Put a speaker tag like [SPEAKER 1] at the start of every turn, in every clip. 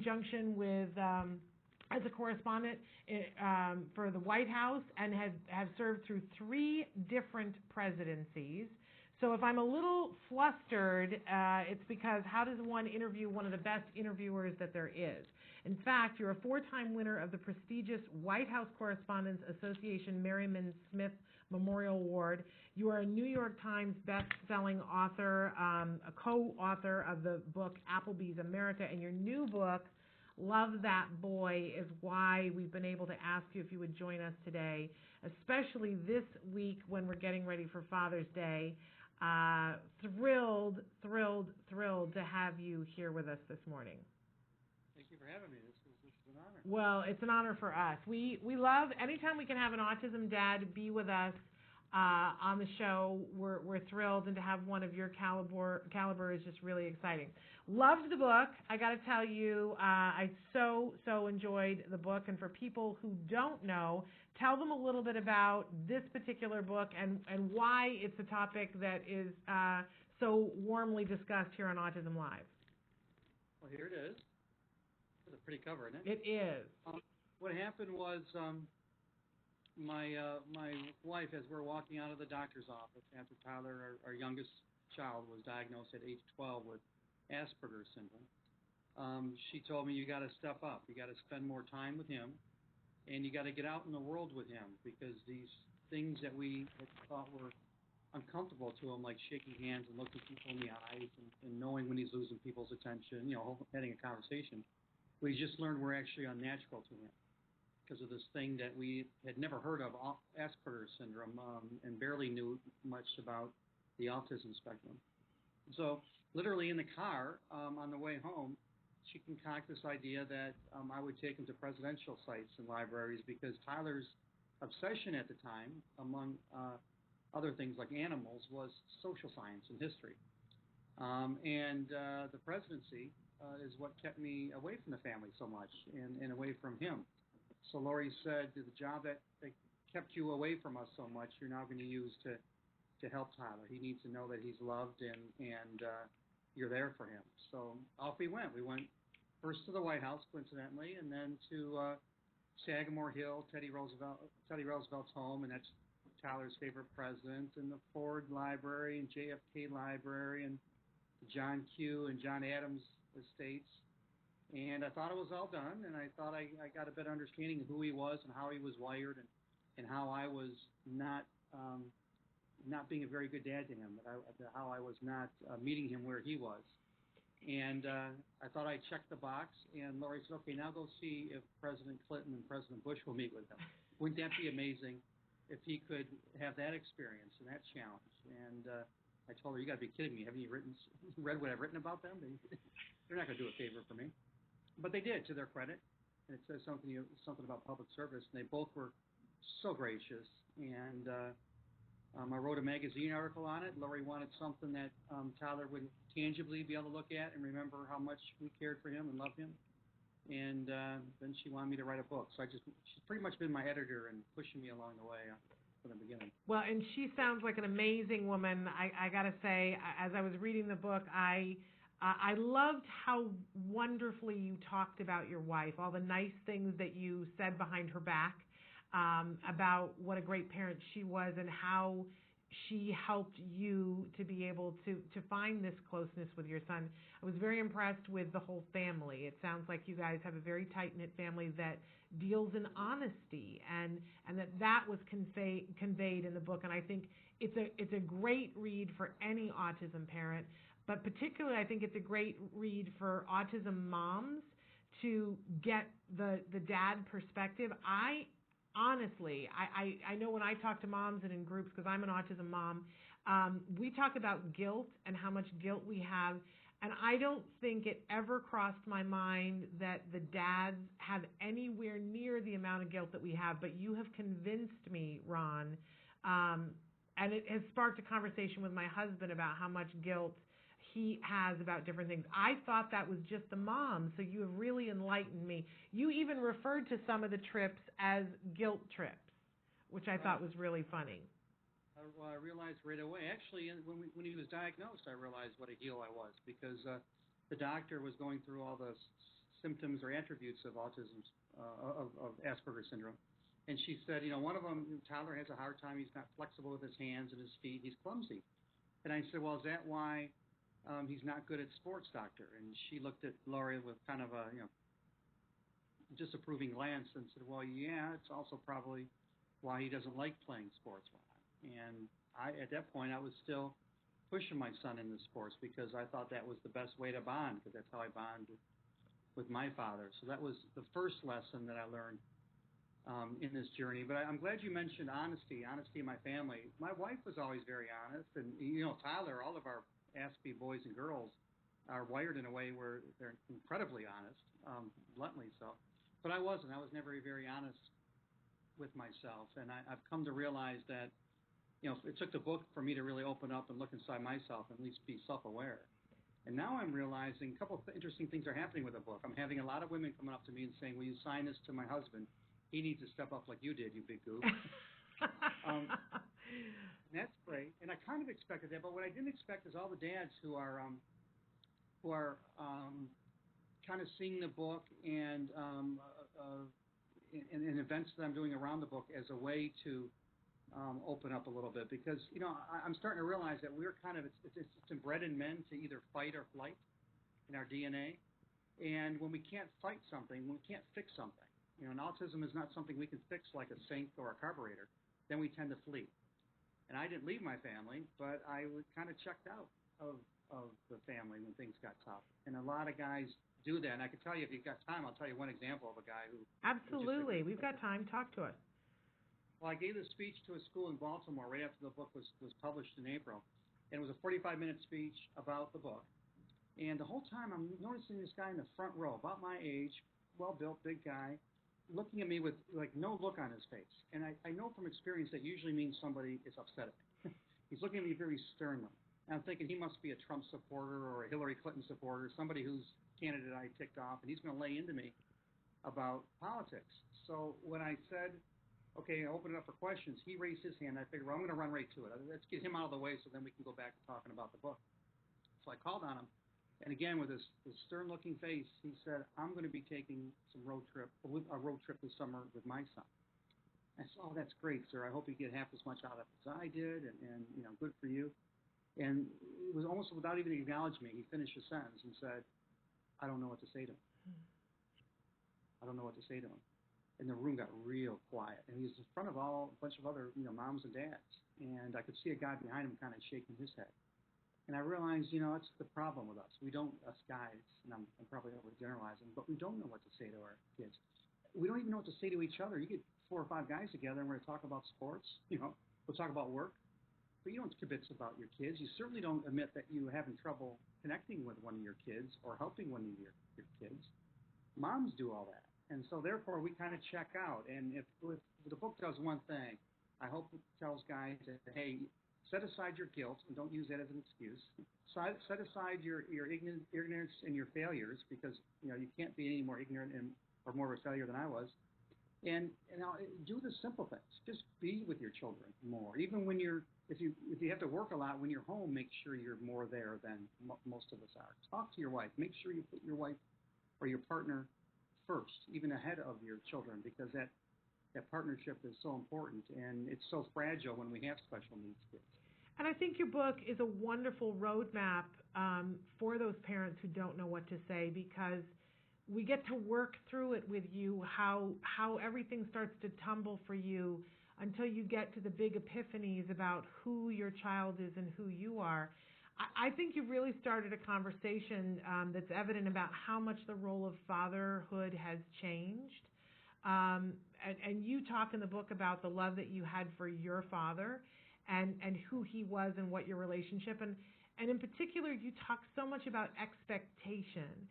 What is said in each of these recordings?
[SPEAKER 1] conjunction with as a correspondent for the White House and have served through 3 different presidencies. So if I'm a little flustered, it's because how does one interview one of the best interviewers that there is? In fact, you're a 4-time winner of the prestigious White House Correspondents Association Merriman Smith Memorial Award. You are a New York Times best-selling author, a co-author of the book Applebee's America, and your new book, Love That Boy, is why we've been able to ask you if you would join us today, especially this week when we're getting ready for Father's Day. Thrilled to have you here with us this morning.
[SPEAKER 2] Thank you for having me. This is an honor.
[SPEAKER 1] Well, it's an honor for us. We love anytime we can have an autism dad be with us on the show. We're thrilled, and to have one of your caliber is just really exciting. Loved the book. I got to tell you, I so enjoyed the book. And for people who don't know, tell them a little bit about this particular book and why it's a topic that is so warmly discussed here on Autism Live.
[SPEAKER 2] Well, here it is. It's a pretty cover, isn't
[SPEAKER 1] it? It is.
[SPEAKER 2] What happened was my wife, as we're walking out of the doctor's office after Tyler, our youngest child, was diagnosed at age 12 with Asperger's syndrome, she told me, you got to step up. You got to spend more time with him, and you got to get out in the world with him, because these things that we had thought were uncomfortable to him, like shaking hands and looking people in the eyes and knowing when he's losing people's attention, having a conversation, we just learned were actually unnatural to him, because of this thing that we had never heard of, Asperger's syndrome, and barely knew much about the autism spectrum. So literally in the car on the way home, she concocted this idea that I would take him to presidential sites and libraries, because Tyler's obsession at the time, among other things like animals, was social science and history. And the presidency is what kept me away from the family so much and away from him. So Lori said, the job that kept you away from us so much, you're now going to use to help Tyler. He needs to know that he's loved and you're there for him. So off we went. We went first to the White House, coincidentally, and then to Sagamore Hill, Teddy Roosevelt's home, and that's Tyler's favorite president, and the Ford Library and JFK Library and John Q. and John Adams estates. And I thought it was all done, and I thought I got a better understanding of who he was and how he was wired, and how I was not being a very good dad to him, how I was not meeting him where he was. And I thought I checked the box, and Lori said, okay, now go see if President Clinton and President Bush will meet with him. Wouldn't that be amazing if he could have that experience and that challenge? And I told her, you got to be kidding me. Haven't you read what I've written about them? They're not going to do a favor for me. But they did, to their credit. And it says something about public service. And they both were so gracious. And I wrote a magazine article on it. Lori wanted something that Tyler would tangibly be able to look at and remember how much we cared for him and loved him. And then she wanted me to write a book. So she's pretty much been my editor and pushing me along the way from the beginning.
[SPEAKER 1] Well, and she sounds like an amazing woman. I got to say, as I was reading the book, I loved how wonderfully you talked about your wife, all the nice things that you said behind her back about what a great parent she was and how she helped you to be able to find this closeness with your son. I was very impressed with the whole family. It sounds like you guys have a very tight-knit family that deals in honesty, and that was conveyed in the book. And I think it's a great read for any autism parent, but particularly I think it's a great read for autism moms to get the dad perspective. Honestly, I know when I talk to moms and in groups, because I'm an autism mom, we talk about guilt and how much guilt we have, and I don't think it ever crossed my mind that the dads have anywhere near the amount of guilt that we have, but you have convinced me, Ron, and it has sparked a conversation with my husband about how much guilt he has about different things. I thought that was just the mom, so you have really enlightened me. You even referred to some of the trips as guilt trips, which I thought was really funny.
[SPEAKER 2] Well, I realized right away. Actually, when he was diagnosed, I realized what a heel I was, because the doctor was going through all the symptoms or attributes of autism, of Asperger's syndrome. And she said, one of them, Tyler has a hard time. He's not flexible with his hands and his feet. He's clumsy. And I said, well, is that why he's not good at sports, doctor? And she looked at Lori with kind of a, disapproving glance and said, well, yeah, it's also probably why he doesn't like playing sports. And at that point, I was still pushing my son into sports because I thought that was the best way to bond, because that's how I bond with my father. So that was the first lesson that I learned in this journey. But I'm glad you mentioned honesty in my family. My wife was always very honest, and Tyler, all of our Aspie boys and girls are wired in a way where they're incredibly honest, bluntly so. But I wasn't. I was never very honest with myself, and I've come to realize that it took the book for me to really open up and look inside myself and at least be self-aware. And now I'm realizing a couple of interesting things are happening with the book. I'm having a lot of women coming up to me and saying, will you sign this to my husband? He needs to step up like you did, you big goof. That's great. And I kind of expected that, but what I didn't expect is all the dads who are kind of seeing the book and events that I'm doing around the book as a way to open up a little bit, because I'm starting to realize that we're kind of it's inbred in men to either fight or flight in our DNA, and when we can't fight something, when we can't fix something, and autism is not something we can fix like a sink or a carburetor, then we tend to flee. And I didn't leave my family, but I was kind of checked out of the family when things got tough, and a lot of guys do that. And I can tell you, if you've got time, I'll tell you one example of a guy who
[SPEAKER 1] absolutely, we've got time. Talk to us.
[SPEAKER 2] Well, I gave this speech to a school in Baltimore right after the book was published in April. And it was a 45-minute speech about the book. And the whole time I'm noticing this guy in the front row, about my age, well-built, big guy, looking at me with like no look on his face. And I know from experience that usually means somebody is upset at me. He's looking at me very sternly. And I'm thinking he must be a Trump supporter or a Hillary Clinton supporter, somebody whose candidate I ticked off, and he's going to lay into me about politics. So when I said, okay, I opened it up for questions, he raised his hand. I figured, well, I'm going to run right to it. Let's get him out of the way so then we can go back to talking about the book. So I called on him, and again, with this stern-looking face, he said, I'm going to be taking a road trip this summer with my son. I said, oh, that's great, sir. I hope you get half as much out of it as I did, and good for you. And it was almost without even acknowledging me, he finished his sentence and said, I don't know what to say to him. I don't know what to say to him. And the room got real quiet. And he was in front of a bunch of other, moms and dads. And I could see a guy behind him kind of shaking his head. And I realized, that's the problem with us. We don't, us guys, and I'm probably overgeneralizing, but we don't know what to say to our kids. We don't even know what to say to each other. You get 4 or 5 guys together and we're going to talk about sports. We'll talk about work. But you don't kibitz about your kids. You certainly don't admit that you're having trouble connecting with one of your kids or helping one of your kids. Moms do all that. And so therefore we kind of check out. And if the book does one thing, I hope it tells guys that, hey, set aside your guilt and don't use that as an excuse. Set aside your ignorance and your failures, because you can't be any more ignorant or more of a failure than I was. And do the simple things. Just be with your children more. Even when if you have to work a lot, when you're home, make sure you're more there than most of us are. Talk to your wife. Make sure you put your wife or your partner first, even ahead of your children, because that partnership is so important, and it's so fragile when we have special needs kids.
[SPEAKER 1] And I think your book is a wonderful roadmap for those parents who don't know what to say, because we get to work through it with you, how everything starts to tumble for you until you get to the big epiphanies about who your child is and who you are. I think you've really started a conversation that's evident about how much the role of fatherhood has changed. And you talk in the book about the love that you had for your father and who he was and what your relationship. And in particular, you talk so much about expectations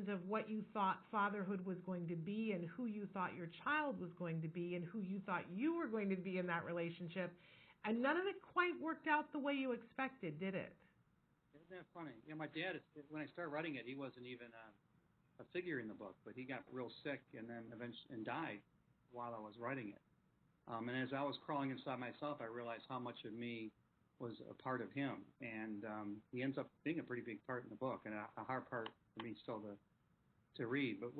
[SPEAKER 1] of what you thought fatherhood was going to be and who you thought your child was going to be and who you thought you were going to be in that relationship. And none of it quite worked out the way you expected, did it?
[SPEAKER 2] Isn't that funny? My dad, when I started writing it, he wasn't even a figure in the book, but he got real sick and then eventually died while I was writing it. And as I was crawling inside myself, I realized how much of me was a part of him. And he ends up being a pretty big part in the book, and a hard part for me still to read. But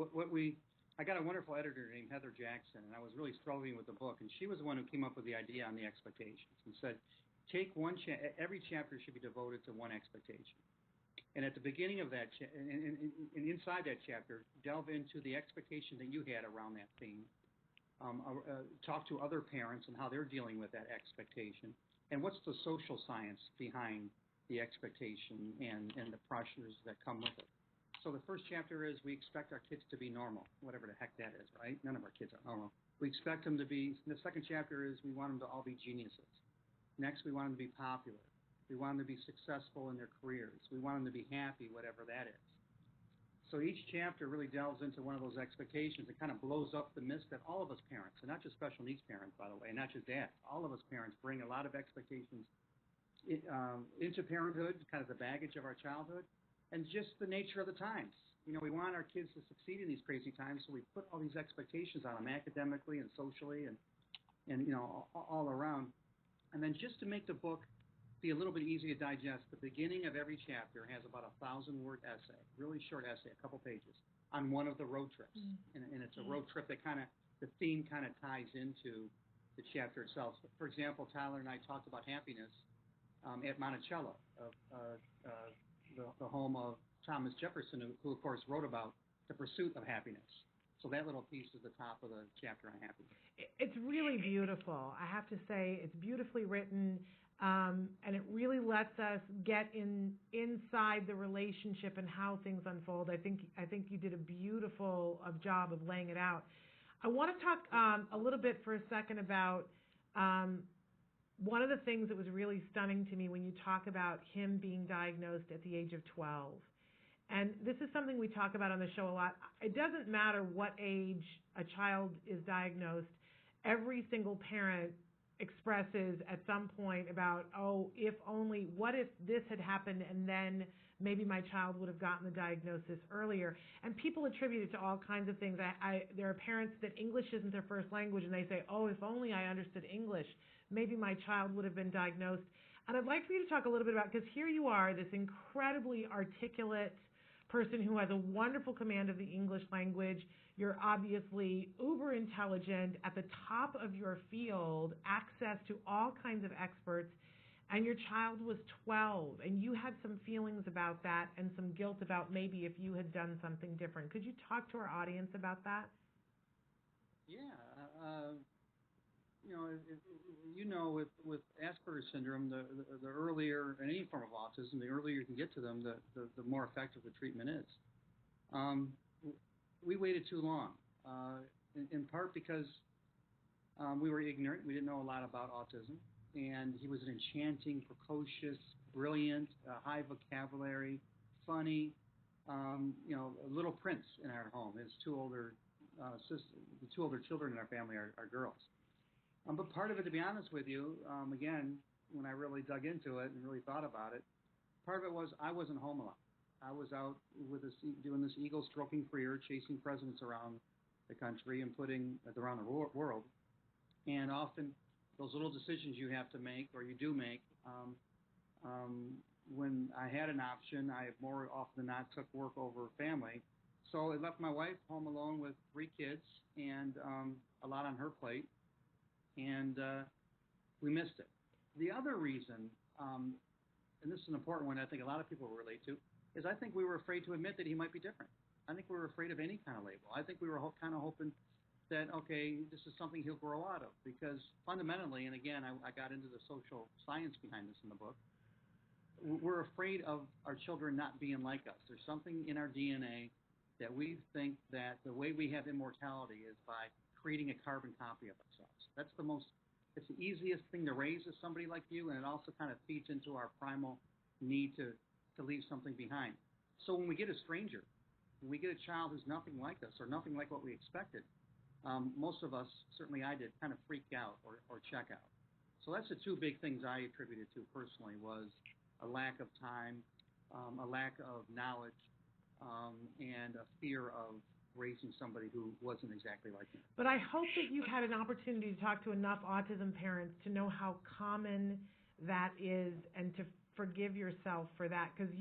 [SPEAKER 2] I got a wonderful editor named Heather Jackson, and I was really struggling with the book, and she was the one who came up with the idea on the expectations and said, take every chapter should be devoted to one expectation. And at the beginning of that, and inside that chapter, delve into the expectation that you had around that theme. Talk to other parents and how they're dealing with that expectation, and what's the social science behind the expectation and the pressures that come with it. So the first chapter is we expect our kids to be normal, whatever the heck that is, right? None of our kids are normal. We expect them to be, the second chapter is we want them to all be geniuses. Next, we want them to be popular. We want them to be successful in their careers. We want them to be happy, whatever that is. So each chapter really delves into one of those expectations and kind of blows up the mist that all of us parents, and not just special needs parents, by the way, and not just dads, all of us parents bring a lot of expectations into parenthood, kind of the baggage of our childhood, and just the nature of the times. You know, we want our kids to succeed in these crazy times, so we put all these expectations on them academically and socially and you know, all around. And then just to make the book be a little bit easy to digest, the beginning of every chapter has about 1,000-word essay, really short essay, a couple pages, on one of the road trips. And it's a road trip that kind of, the theme kind of ties into the chapter itself. For example, Tyler and I talked about happiness at Monticello, the home of Thomas Jefferson, who of course wrote about the pursuit of happiness. So that little piece is the top of the chapter on happiness.
[SPEAKER 1] It's really beautiful. I have to say, it's beautifully written, and it really lets us get inside the relationship and how things unfold. I think you did a beautiful job of laying it out. I want to talk a little bit for a second about one of the things that was really stunning to me when you talk about him being diagnosed at the age of 12. And this is something we talk about on the show a lot. It doesn't matter what age a child is diagnosed. Every single parent expresses at some point about, oh, if only, what if this had happened and then maybe my child would have gotten the diagnosis earlier. And people attribute it to all kinds of things. There are parents that English isn't their first language and they say, oh, if only I understood English, maybe my child would have been diagnosed. And I'd like for you to talk a little bit about, because here you are, this incredibly articulate person who has a wonderful command of the English language. You're obviously uber intelligent, at the top of your field, access to all kinds of experts, and your child was 12, and you had some feelings about that and some guilt about maybe if you had done something different. Could you talk to our audience about that?
[SPEAKER 2] Yeah. With Asperger's syndrome, the earlier, in any form of autism, the earlier you can get to them, the more effective the treatment is. We waited too long, in part because we were ignorant. We didn't know a lot about autism, and he was an enchanting, precocious, brilliant, high vocabulary, funny, little prince in our home. His two older children in our family are girls. But part of it, to be honest with you, again, when I really dug into it and really thought about it, part of it was I wasn't home a lot. I was out doing this ego-stroking career, chasing presidents around the country and around the world. And often those little decisions you have to make, or you do make, when I had an option, I more often than not took work over family. So it left my wife home alone with 3 kids and a lot on her plate. And we missed it. The other reason, and this is an important one I think a lot of people relate to, is I think we were afraid to admit that he might be different. I think we were afraid of any kind of label. I think we were kind of hoping that, okay, this is something he'll grow out of. Because fundamentally, and again, I got into the social science behind this in the book, we're afraid of our children not being like us. There's something in our DNA that we think that the way we have immortality is by creating a carbon copy of ourselves. It's the easiest thing to raise is somebody like you, and it also kind of feeds into our primal need to leave something behind. So when we get a stranger, when we get a child who's nothing like us or nothing like what we expected, most of us, certainly I did, kind of freak out or check out. So that's the 2 big things I attributed to personally, was a lack of time, a lack of knowledge, and a fear of raising somebody who wasn't exactly like me.
[SPEAKER 1] But I hope that you've had an opportunity to talk to enough autism parents to know how common that is, and forgive yourself for that, because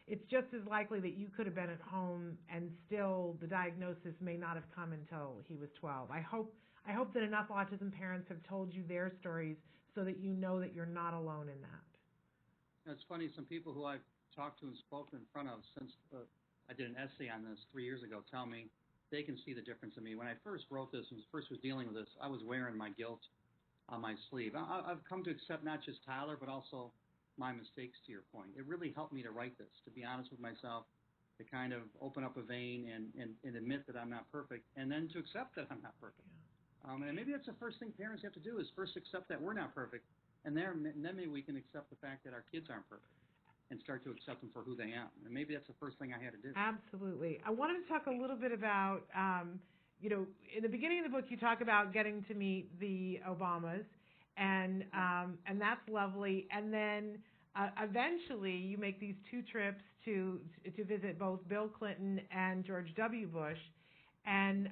[SPEAKER 1] it's just as likely that you could have been at home and still the diagnosis may not have come until he was 12. I hope that enough autism parents have told you their stories so that you know that you're not alone in that.
[SPEAKER 2] It's funny, some people who I've talked to and spoken in front of since I did an essay on this 3 years ago tell me they can see the difference in me. When I first wrote this and first was dealing with this, I was wearing my guilt on my sleeve. I've come to accept not just Tyler, but also my mistakes, to your point. It really helped me to write this, to be honest with myself, to kind of open up a vein and admit that I'm not perfect, and then to accept that I'm not perfect. And maybe that's the first thing parents have to do, is first accept that we're not perfect, and then maybe we can accept the fact that our kids aren't perfect and start to accept them for who they are. And maybe that's the first thing I had to do.
[SPEAKER 1] Absolutely. I wanted to talk a little bit about, in the beginning of the book, you talk about getting to meet the Obamas, and that's lovely. And then eventually you make these 2 trips to visit both Bill Clinton and George W. Bush, and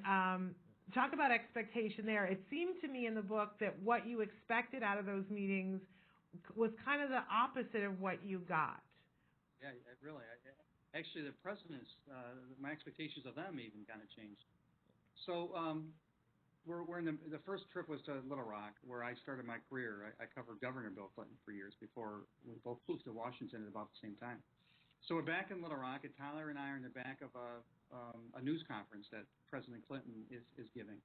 [SPEAKER 1] talk about expectation there. It seemed to me in the book that what you expected out of those meetings was kind of the opposite of what you got.
[SPEAKER 2] Yeah, really. Actually, the presidents, my expectations of them even kind of changed. So we're in the first trip was to Little Rock, where I started my career. I covered Governor Bill Clinton for years before we both moved to Washington at about the same time. So we're back in Little Rock, and Tyler and I are in the back of a news conference that President Clinton is giving.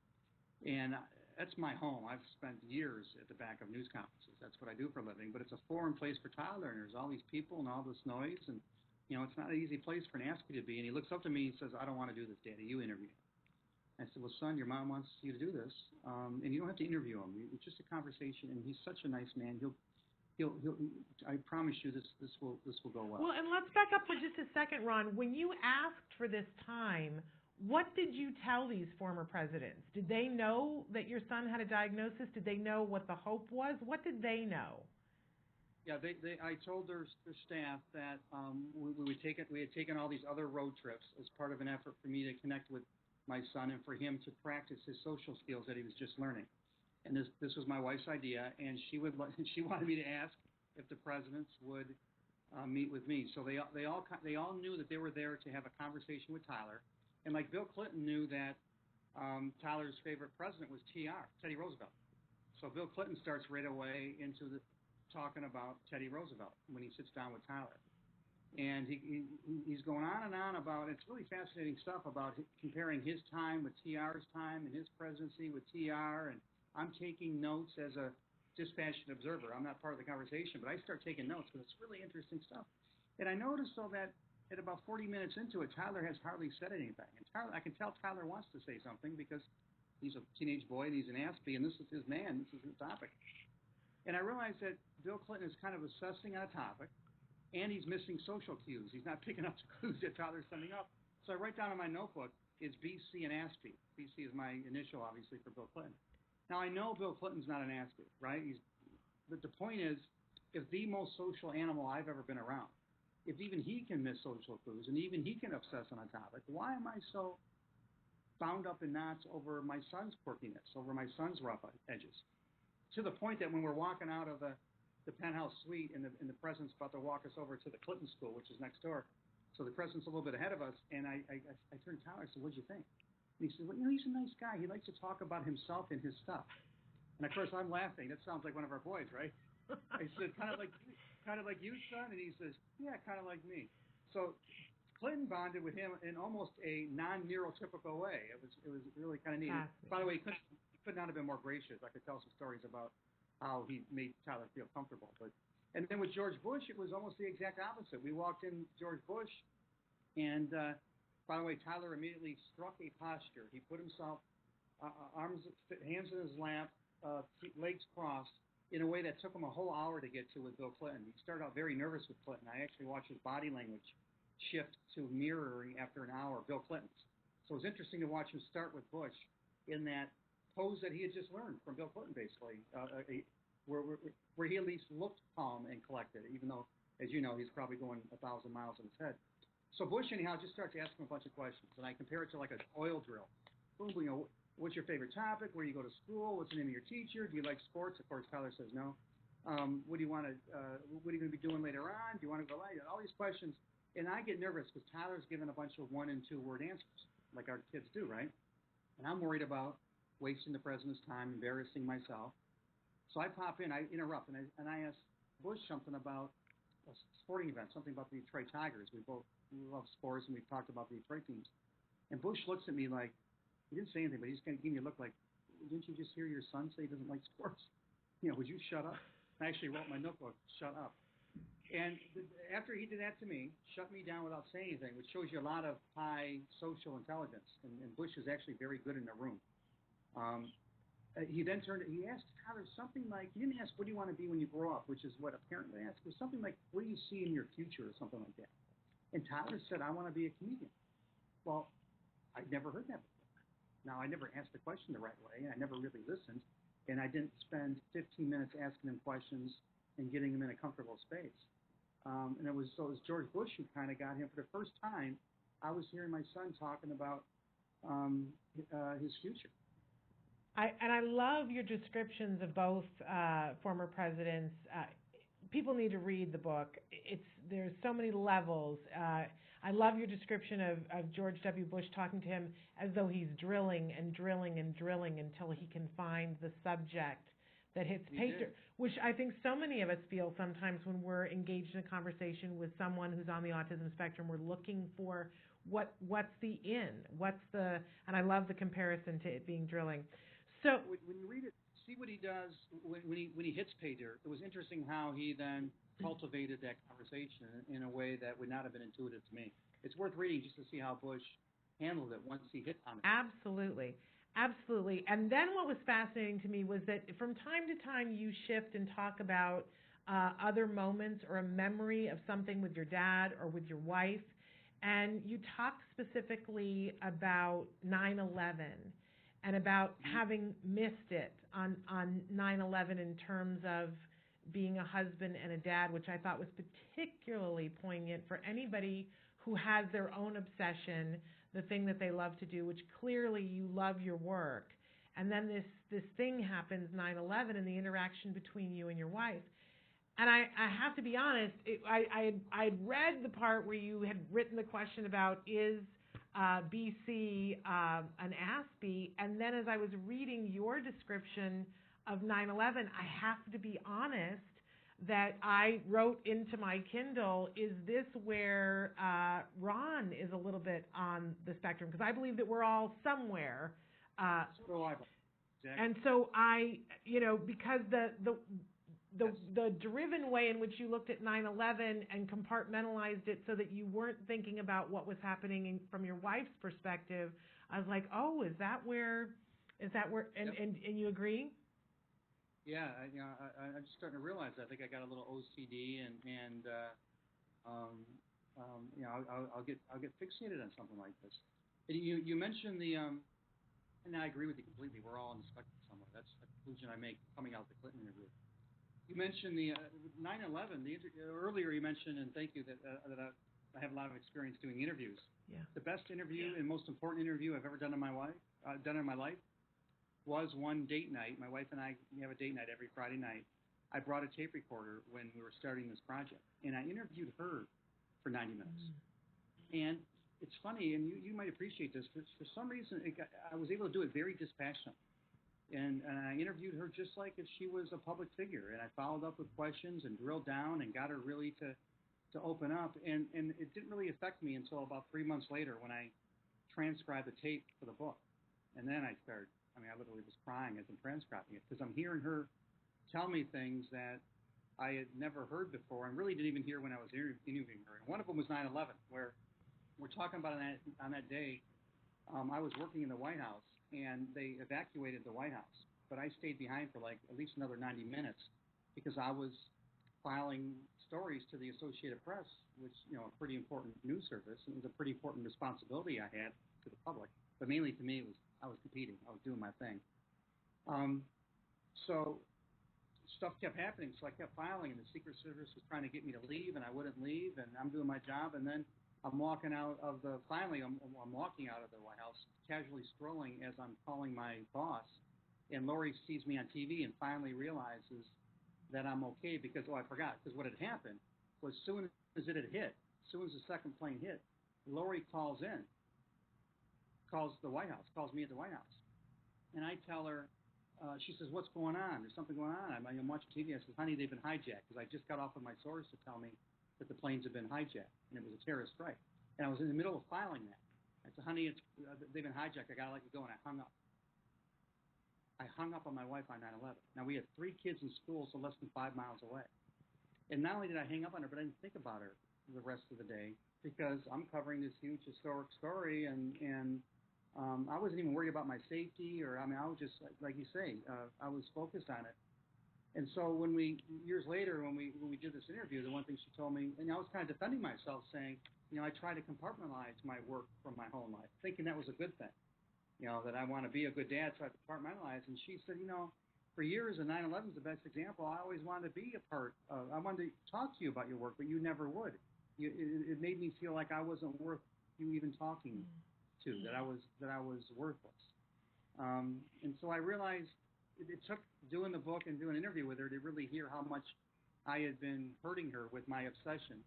[SPEAKER 2] And that's my home. I've spent years at the back of news conferences. That's what I do for a living. But it's a foreign place for Tyler, and there's all these people and all this noise. And, it's not an easy place for an Aspie to be. And he looks up to me and says, "I don't want to do this, Daddy. You interview him." I said, "Well, son, your mom wants you to do this, and you don't have to interview him. It's just a conversation, and he's such a nice man. He'll I promise you this will go well."
[SPEAKER 1] Well, and let's back up for just a second, Ron. When you asked for this time, what did you tell these former presidents? Did they know that your son had a diagnosis? Did they know what the hope was? What did they know?
[SPEAKER 2] Yeah, I told their staff that we had taken all these other road trips as part of an effort for me to connect with my son and for him to practice his social skills that he was just learning. And this was my wife's idea, and she wanted me to ask if the presidents would meet with me. So they all knew that they were there to have a conversation with Tyler. And like Bill Clinton knew that Tyler's favorite president was Teddy Roosevelt. So Bill Clinton starts right away into talking about Teddy Roosevelt when he sits down with Tyler. And he's going on and on about, it's really fascinating stuff about comparing his time with TR's time and his presidency with TR. And I'm taking notes as a dispassionate observer. I'm not part of the conversation, but I start taking notes because it's really interesting stuff. And I noticed, though, that at about 40 minutes into it, Tyler has hardly said anything. And I can tell Tyler wants to say something because he's a teenage boy and he's an Aspie, and this is his man. This is his topic. And I realized that Bill Clinton is kind of assessing on a topic, and he's missing social cues. He's not picking up the clues that Tyler's sending up. So I write down in my notebook, is BC an Aspie? BC is my initial, obviously, for Bill Clinton. Now, I know Bill Clinton's not an Aspie, right? But the point is, if the most social animal I've ever been around, if even he can miss social clues and even he can obsess on a topic, why am I so bound up in knots over my son's quirkiness, over my son's rough edges? To the point that when we're walking out of the penthouse suite and the president's about to walk us over to the Clinton School, which is next door, so the president's a little bit ahead of us, and I turned to Tyler and said, "What'd you think?" And he said, "Well, he's a nice guy. He likes to talk about himself and his stuff." And of course, I'm laughing. That sounds like one of our boys, right? I said, kind of like you, son? And he says, "Yeah, kind of like me." So Clinton bonded with him in almost a non-neurotypical way. It was really kind of neat. By the way, he could not have been more gracious. I could tell some stories about how he made Tyler feel comfortable. And then with George Bush, it was almost the exact opposite. We walked in George Bush, and by the way, Tyler immediately struck a posture. He put himself hands in his lap, legs crossed, in a way that took him a whole hour to get to with Bill Clinton. He started out very nervous with Clinton. I actually watched his body language shift to mirroring after an hour Bill Clinton's. So it was interesting to watch him start with Bush in that pose that he had just learned from Bill Clinton, basically, where he at least looked calm and collected, even though, as you know, he's probably going 1,000 miles in his head. So Bush, anyhow, just starts asking him a bunch of questions, and I compare it to like an oil drill. Boom, what's your favorite topic? Where you go to school? What's the name of your teacher? Do you like sports? Of course, Tyler says no. What do you want to? What are you going to be doing later on? Do you want to go light? All these questions, and I get nervous because Tyler's given a bunch of 1 and 2 word answers, like our kids do, right? And I'm worried about wasting the president's time, embarrassing myself. So I pop in, I interrupt, and I ask Bush something about a sporting event, something about the Detroit Tigers. We love sports, and we've talked about the Detroit teams. And Bush looks at me like, he didn't say anything, but he's going to give me a look like, didn't you just hear your son say he doesn't like sports? Would you shut up? I actually wrote in my notebook, shut up. And after he did that to me, shut me down without saying anything, which shows you a lot of high social intelligence. And Bush is actually very good in the room. He then he asked Tyler something like, he didn't ask, what do you want to be when you grow up, which is what a parent would ask. It was something like, what do you see in your future, or something like that. And Tyler said, I want to be a comedian. Well, I'd never heard that before. Now, I never asked the question the right way, and I never really listened, and I didn't spend 15 minutes asking him questions and getting him in a comfortable space. And it was George Bush who kind of got him. For the first time, I was hearing my son talking about his future.
[SPEAKER 1] I love your descriptions of both former presidents. People need to read the book. There's so many levels. I love your description of George W. Bush talking to him as though he's drilling and drilling and drilling until he can find the subject that hits paper, which I think so many of us feel sometimes when we're engaged in a conversation with someone who's on the autism spectrum. We're looking for what's the and I love the comparison to it being drilling. So
[SPEAKER 2] when you read it, see what he does when he hits pay dirt. It was interesting how he then cultivated that conversation in a way that would not have been intuitive to me. It's worth reading just to see how Bush handled it once he hit on it.
[SPEAKER 1] Absolutely. Absolutely. And then what was fascinating to me was that from time to time you shift and talk about other moments or a memory of something with your dad or with your wife. And you talked specifically about 9/11 and about having missed it on 9/11 in terms of being a husband and a dad, which I thought was particularly poignant for anybody who has their own obsession, the thing that they love to do, which clearly you love your work. And then this thing happens, 9/11, and the interaction between you and your wife. And I have to be honest, I'd read the part where you had written the question about is BC an ASPE, and then as I was reading your description of 9/11, I have to be honest that I wrote into my Kindle, is this where Ron is a little bit on the spectrum? Because I believe that we're all somewhere.
[SPEAKER 2] Exactly.
[SPEAKER 1] And so because the driven way in which you looked at 9/11 and compartmentalized it so that you weren't thinking about what was happening from your wife's perspective, I was like, oh, is that where, and you agree?
[SPEAKER 2] Yeah, I'm just starting to realize that. I think I got a little OCD, and I'll get fixated on something like this. And you mentioned and I agree with you completely. We're all on the spectrum somewhere. That's the conclusion I make coming out of the Clinton interview. You mentioned the 9/11. Earlier you mentioned, and thank you, that I have a lot of experience doing interviews.
[SPEAKER 1] Yeah.
[SPEAKER 2] The best interview and most important interview I've ever done in my life was one date night. My wife and I, we have a date night every Friday night. I brought a tape recorder when we were starting this project, and I interviewed her for 90 minutes. And it's funny, and you might appreciate this. For some reason, I was able to do it very dispassionately. And I interviewed her just like if she was a public figure. And I followed up with questions and drilled down and got her really to open up. And it didn't really affect me until about 3 months later when I transcribed the tape for the book. And then I literally was crying as I'm transcribing it because I'm hearing her tell me things that I had never heard before and really didn't even hear when I was interviewing her. And one of them was 9/11, where we're talking about on that day. I was working in the White House, and they evacuated the White House. But I stayed behind for like at least another 90 minutes because I was filing stories to the Associated Press, which, a pretty important news service, and it was a pretty important responsibility I had to the public. But mainly to me, I was competing. I was doing my thing. So stuff kept happening, so I kept filing, and the Secret Service was trying to get me to leave, and I wouldn't leave, and I'm doing my job, and then I'm walking out of I'm walking out of the White House, casually strolling as I'm calling my boss, and Lori sees me on TV and finally realizes that I'm okay because, I forgot, because what had happened was as soon as it had hit, as soon as the second plane hit, Lori calls the White House, calls me at the White House. And I tell her, she says, what's going on? There's something going on. I'm watching TV. I said, honey, they've been hijacked, because I just got off with my source to tell me that the planes have been hijacked, and it was a terrorist strike. And I was in the middle of filing that. I said, honey, they've been hijacked. I got to let you go, and I hung up. I hung up on my wife on 9/11. Now, we had 3 kids in school, so less than 5 miles away. And not only did I hang up on her, but I didn't think about her the rest of the day because I'm covering this huge historic story, and I wasn't even worried about my safety, I was just, like you say, I was focused on it. And so years later, when we did this interview, the one thing she told me, and I was kind of defending myself, saying, I try to compartmentalize my work from my home life, thinking that was a good thing. That I want to be a good dad, so I compartmentalize. And she said, for years, and 9/11 is the best example, I always wanted to be a part of, I wanted to talk to you about your work, but you never would. It made me feel like I wasn't worth you even talking to, that I was worthless. And so I realized it took doing the book and doing an interview with her to really hear how much I had been hurting her with my obsession,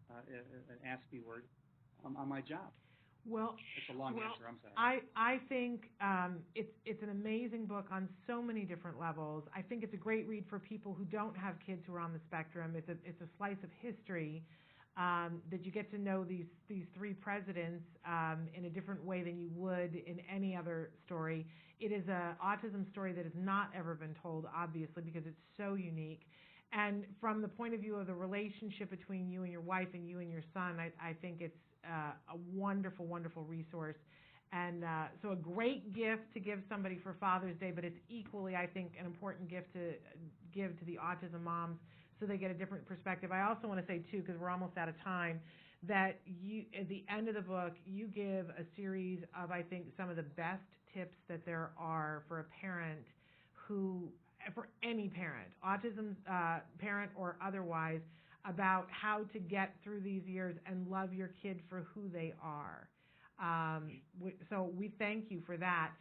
[SPEAKER 2] an ASCII word, on my job.
[SPEAKER 1] Well,
[SPEAKER 2] it's a long answer. I'm sorry.
[SPEAKER 1] I think it's an amazing book on so many different levels. I think it's a great read for people who don't have kids who are on the spectrum. It's a slice of history that you get to know these 3 presidents in a different way than you would in any other story. It is an autism story that has not ever been told, obviously, because it's so unique. And from the point of view of the relationship between you and your wife and you and your son, I think it's a wonderful, wonderful resource. And so a great gift to give somebody for Father's Day, but it's equally, I think, an important gift to give to the autism moms so they get a different perspective. I also want to say, too, because we're almost out of time, that you, at the end of the book, you give a series of, I think, some of the best tips that there are for a parent for any parent, autism parent or otherwise, about how to get through these years and love your kid for who they are. So we thank you for that.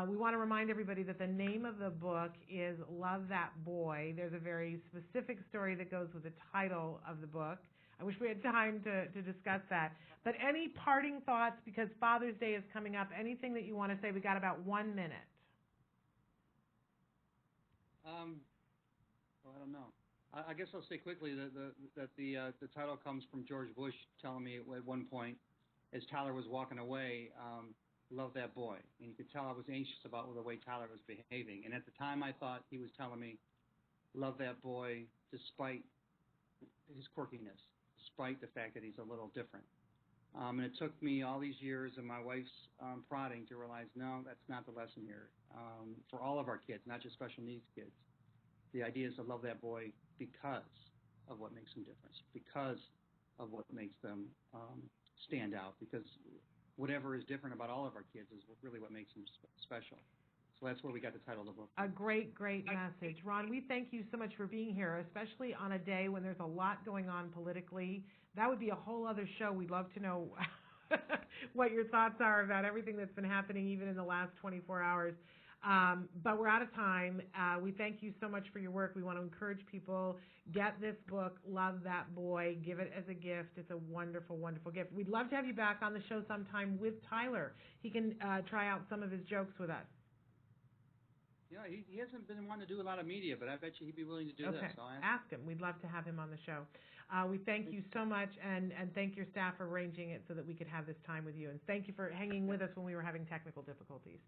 [SPEAKER 1] We want to remind everybody that the name of the book is Love That Boy. There's a very specific story that goes with the title of the book. I wish we had time to discuss that. But any parting thoughts, because Father's Day is coming up, anything that you want to say? We got about 1 minute.
[SPEAKER 2] Well, I don't know. I guess I'll say quickly that the title comes from George Bush telling me at one point, as Tyler was walking away, love that boy. And you could tell I was anxious about the way Tyler was behaving. And at the time, I thought he was telling me, love that boy despite his quirkiness, despite the fact that he's a little different. And it took me all these years and my wife's prodding to realize, no, that's not the lesson here. For all of our kids, not just special needs kids. The idea is to love that boy because of what makes them different, because of what makes them stand out, because whatever is different about all of our kids is really what makes them special. So that's where we got the title of the book.
[SPEAKER 1] A great, great message. Ron, we thank you so much for being here, especially on a day when there's a lot going on politically. That would be a whole other show. We'd love to know what your thoughts are about everything that's been happening even in the last 24 hours. But we're out of time. We thank you so much for your work. We want to encourage people, get this book, Love That Boy, give it as a gift. It's a wonderful, wonderful gift. We'd love to have you back on the show sometime with Tyler. He can try out some of his jokes with us.
[SPEAKER 2] Yeah, he hasn't been wanting to do a lot of media, but I bet you he'd be willing to do this. So
[SPEAKER 1] ask him. We'd love to have him on the show. We thank you so much, and thank your staff for arranging it so that we could have this time with you. And thank you for hanging with us when we were having technical difficulties.